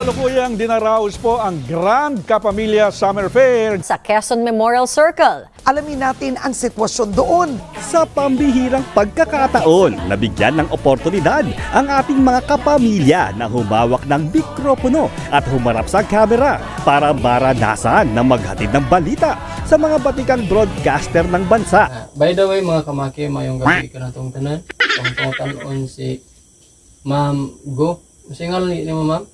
Kalukuyang dinaraos po ang Grand Kapamilya Summer Fair sa Quezon Memorial Circle. Alamin natin ang sitwasyon doon. Sa pambihirang pagkakataon, nabigyan ng oportunidad ang ating mga kapamilya na humawak ng mikropono at humarap sa kamera para maranasan na maghatid ng balita sa mga batikang broadcaster ng bansa. By the way mga kamaki, mayong gabi ka na itong tanan. Itong tanon si Ma'am Go. Masingal ni mo ma'am?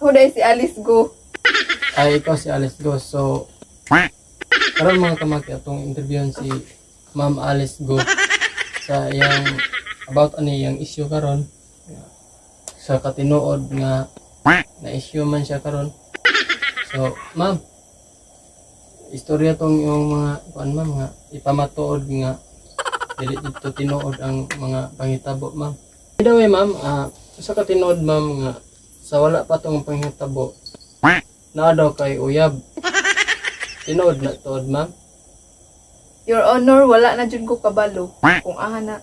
Huday si Alice Go. Ay, ikaw si Alice Go. So, karon mga kamaki, itong interviewan si Ma'am Alice Go sa yang about ani yang issue karon sa katinuod nga na issue man siya karon. So, ma'am, istorya tong yung mga kuan ma'am nga ipamatuod nga dili dito tinuod ang mga pangitabo ma'am. By the way ma'am, sa katinuod ma'am nga sa wala pa tong pangitabo na daw kay uyab. Tinuod na tuod ma'am. Your Honor, wala na dyan ko kabalo. Kung aha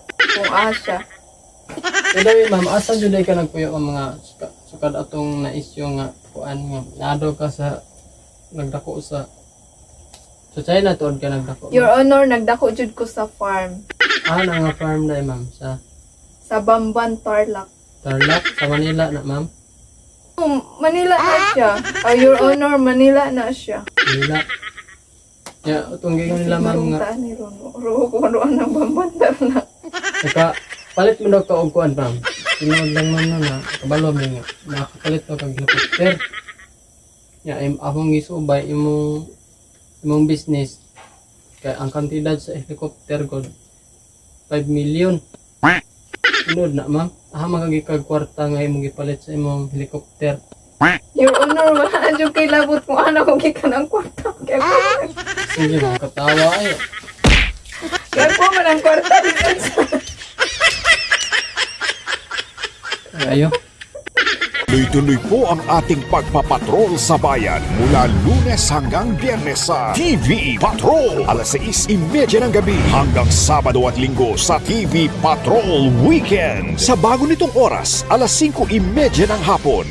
siya. By the way ma'am, asa jud ka nagpuyo ang mga sukad atong na issue nga kuan nga nado ka sa nagdako sa China tuod ka nagdako. Your Honor, nagdako jud ko sa farm. Na nga farm na ma'am Sa Bamban, Tarlac. Tarlac sa Manila na ma'am. Manila na siya. Your Honor, Manila na siya. Manila. Ya, utong gigon nila ma'am nga. Ruho ko ang Bamban, Tarlac. Saka palit mo daw ka og kuan ma'am. Tinuod lang man na kabalo mo nga. Nakakapalit daw kag helicopter. Ya, akong gisubay imong business kay ang kantidad sa helicopter ko 5 million. Tinuod na ma'am. Magagikag kwarta nga imong gipalit sa imong helicopter. Your Honor, wala na dyan kay labot kung ano kung gikan ang kwarta. Sige mga katawa ayo. Kaya po man ang kwarta. Ayo. Tuloy-tuloy po ang ating pagpapatrol sa bayan mula Lunes hanggang Biyernes sa TV Patrol. Alas 6:30 ng gabi hanggang Sabado at Linggo sa TV Patrol Weekend. Sa bago nitong oras, alas 5:30 ng hapon.